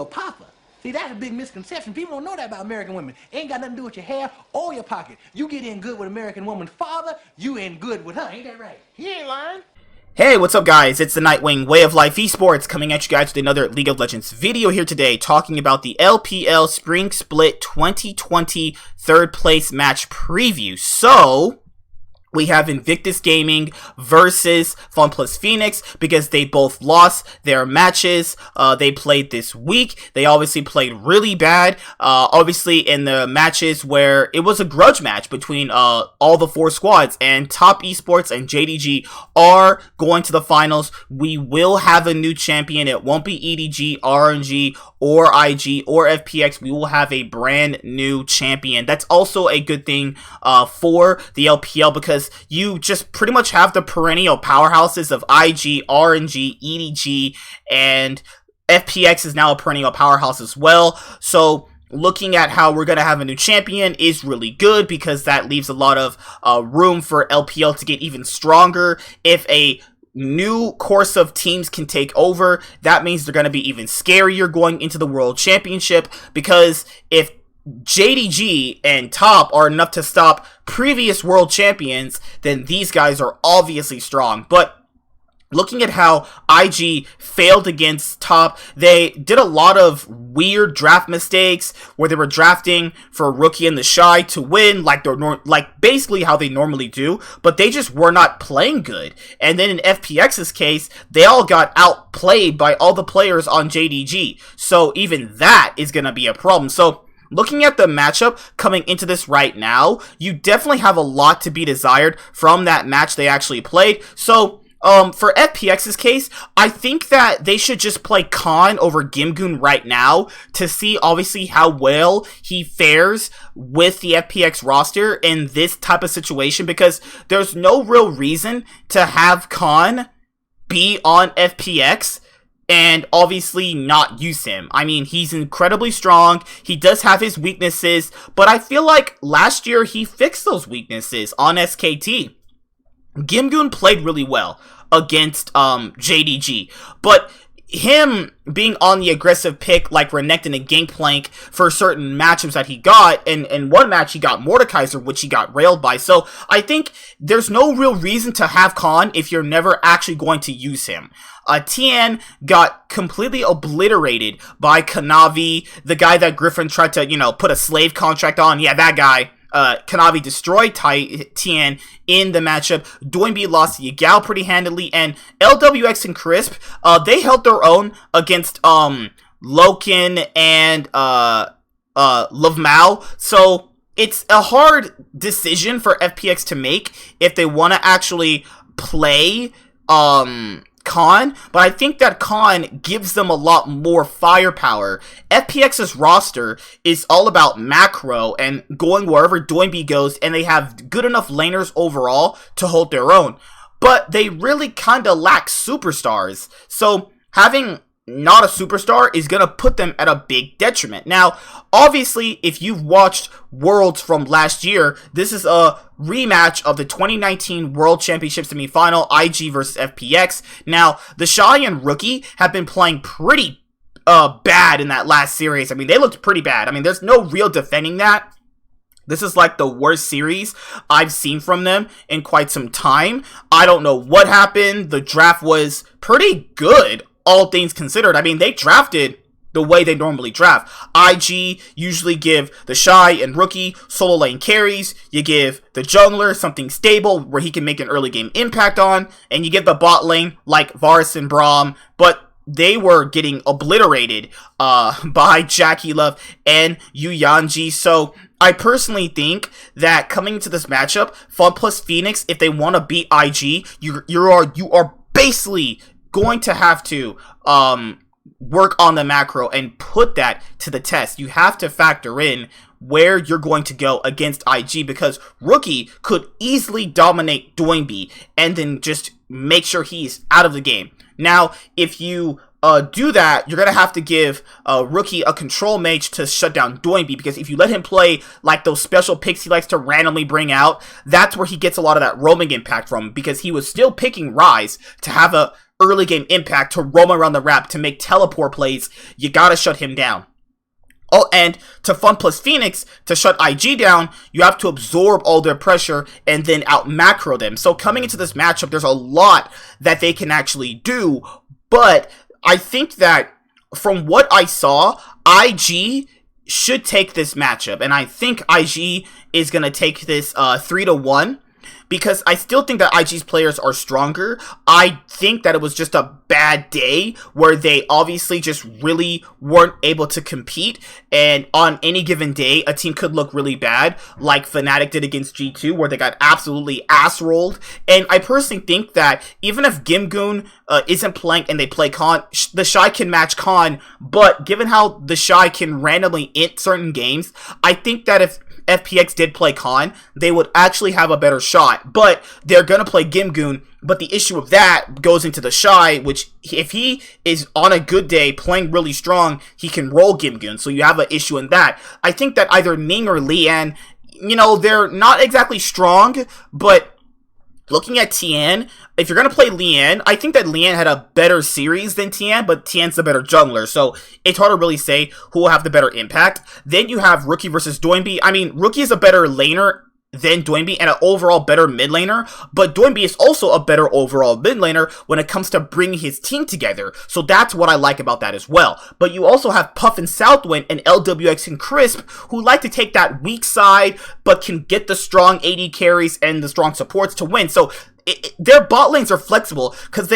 a papa. See, that's a big misconception. People don't know that about American women. Ain't got nothing to do with your hair or your pocket. You get in good with American woman's father, you in good with her. Ain't that right? He ain't lying. Hey, what's up guys? It's the Nightwing Way of Life Esports coming at you guys with another League of Legends video here today, talking about the LPL Spring Split 2020 third place match preview. So we have Invictus Gaming versus FunPlus Phoenix because they both lost their matches they played this week. They obviously played really bad, obviously in the matches where it was a grudge match between all the four squads, and Top Esports and JDG are going to the finals. We will have a new champion. It won't be EDG, RNG, or IG, or FPX. We will have a brand new champion. That's also a good thing for the LPL because you just pretty much have the perennial powerhouses of IG, RNG, EDG, and FPX is now a perennial powerhouse as well. So looking at how we're going to have a new champion is really good because that leaves a lot of room for LPL to get even stronger. If a new course of teams can take over, that means they're going to be even scarier going into the World Championship, because if JDG and Top are enough to stop previous world champions, then these guys are obviously strong. But looking at how IG failed against Top, they did a lot of weird draft mistakes where they were drafting for Rookie and the Shy to win, like basically how they normally do, but they just were not playing good. And then in FPX's case, they all got outplayed by all the players on JDG. So even that is going to be a problem. So looking at the matchup coming into this right now, you definitely have a lot to be desired from that match they actually played. So for FPX's case, I think that they should just play Khan over Gimgoon right now to see obviously how well he fares with the FPX roster in this type of situation, because there's no real reason to have Khan be on FPX and obviously not use him. I mean, he's incredibly strong. He does have his weaknesses, but I feel like last year he fixed those weaknesses on SKT. Gimgoon played really well against JDG, but him being on the aggressive pick like Renekton and Gangplank for certain matchups that he got, and in one match he got Mordekaiser, which he got railed by. So I think there's no real reason to have Khan if you're never actually going to use him. Tien got completely obliterated by Kanavi, the guy that Griffin tried to, put a slave contract on. Yeah, that guy. Kanavi destroyed Tien in the matchup. Doinb lost to Yagao pretty handily, and LWX and Crisp, they held their own against Loken and Love Mao. So it's a hard decision for FPX to make if they want to actually play Khan, but I think that Khan gives them a lot more firepower. FPX's roster is all about macro and going wherever Doinb goes, and they have good enough laners overall to hold their own. But they really kind of lack superstars, so having not a superstar is going to put them at a big detriment. Now, obviously, if you've watched Worlds from last year, this is a rematch of the 2019 World Championship semifinal, IG versus FPX. Now, the Shy and Rookie have been playing pretty bad in that last series. I mean, they looked pretty bad. I mean, there's no real defending that. This is like the worst series I've seen from them in quite some time. I don't know what happened. The draft was pretty good, all things considered. I mean, they drafted the way they normally draft. IG usually give the Shy and Rookie solo lane carries. You give the jungler something stable where he can make an early game impact on. And you give the bot lane like Varus and Braum. But they were getting obliterated by Jackie Love and Yu Yanji. So I personally think that coming into this matchup, FunPlus Phoenix, if they want to beat IG, you are basically going to have to work on the macro and put that to the test. You have to factor in where you're going to go against IG, because Rookie could easily dominate Doinb and then just make sure he's out of the game. Now, if you do that, you're going to have to give Rookie a control mage to shut down Doinb, because if you let him play like those special picks he likes to randomly bring out, that's where he gets a lot of that roaming impact from, because he was still picking Rise to have a early game impact to roam around the map to make teleport plays, you gotta shut him down. Oh, and to Fun plus Phoenix, to shut IG down, you have to absorb all their pressure and then out macro them. So coming into this matchup, there's a lot that they can actually do, but I think that from what I saw, IG should take this matchup, and I think IG is going to take this 3-1. Because I still think that IG's players are stronger. I think that it was just a bad day where they obviously just really weren't able to compete. And on any given day, a team could look really bad, like Fnatic did against G2, where they got absolutely ass-rolled. And I personally think that even if Gimgoon isn't playing and they play Khan, the Shy can match Khan. But given how the Shy can randomly int certain games, I think that if FPX did play Khan, they would actually have a better shot. But they're going to play Gimgoon. But the issue of that goes into the Shy, which if he is on a good day playing really strong, he can roll Gimgoon. So you have an issue in that. I think that either Ning or Lian, you know, they're not exactly strong, but looking at Tian, if you're going to play Lian, I think that Lian had a better series than Tian, but Tian's the better jungler, so it's hard to really say who will have the better impact. Then you have Rookie versus Doinb. I mean, Rookie is a better laner than Doinb and an overall better mid laner, but Doinb is also a better overall mid laner when it comes to bringing his team together, so that's what I like about that as well. But you also have Puff and Southwind and LWX and Crisp, who like to take that weak side, but can get the strong AD carries and the strong supports to win. So their bot lanes are flexible, because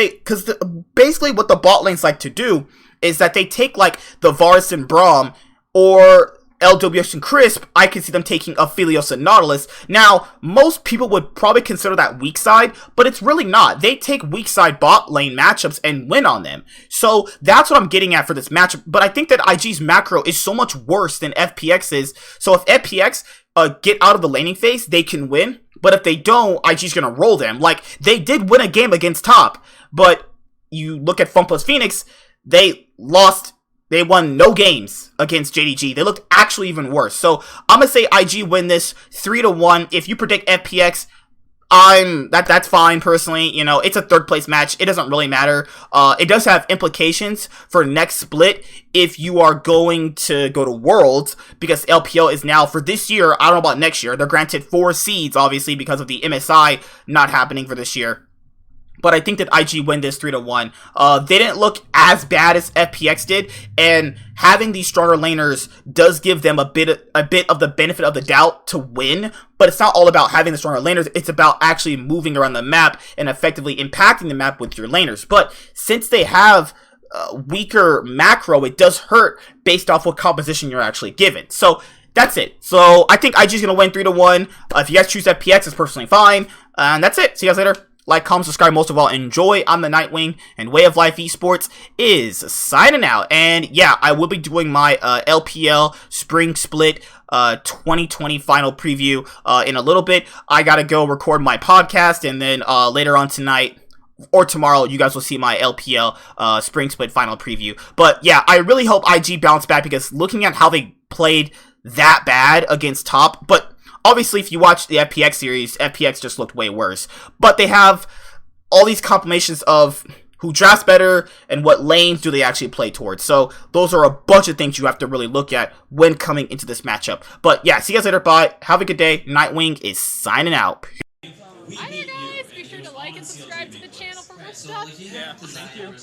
basically what the bot lanes like to do is that they take like the Varus and Braum, or LWX and Crisp. I can see them taking Aphelios and Nautilus. Now, most people would probably consider that weak side, but it's really not. They take weak side bot lane matchups and win on them. So that's what I'm getting at for this matchup. But I think that IG's macro is so much worse than FPX's. So if FPX get out of the laning phase, they can win. But if they don't, IG's going to roll them. Like, they did win a game against Top, but you look at Fun plus Phoenix, they won no games against JDG. They looked actually even worse. So I'm gonna say IG win this 3-1. If you predict FPX, that's fine personally. You know, it's a third place match. It doesn't really matter. It does have implications for next split if you are going to go to Worlds, because LPL is now, for this year, I don't know about next year, they're granted 4 seeds, obviously, because of the MSI not happening for this year. But I think that IG win this 3-1. They didn't look as bad as FPX did, and having these stronger laners does give them a bit of the benefit of the doubt to win. But it's not all about having the stronger laners. It's about actually moving around the map and effectively impacting the map with your laners. But since they have weaker macro, it does hurt based off what composition you're actually given. So that's it. So I think IG's going to win 3-1. If you guys choose FPX, it's personally fine. And that's it. See you guys later. Like, comment, subscribe, most of all, enjoy. I'm the Nightwing, and Way of Life Esports is signing out. And yeah, I will be doing my LPL Spring Split 2020 final preview in a little bit. I gotta go record my podcast, and then later on tonight or tomorrow, you guys will see my LPL Spring Split final preview. But yeah, I really hope IG bounce back, because looking at how they played that bad against Top, but obviously, if you watch the FPX series, FPX just looked way worse. But they have all these compilations of who drafts better and what lanes do they actually play towards. So those are a bunch of things you have to really look at when coming into this matchup. But yeah, see you guys later. Bye. Have a good day. Nightwing is signing out. Hi there, guys. Be sure to like and subscribe to the channel for more stuff. Yeah, thank you.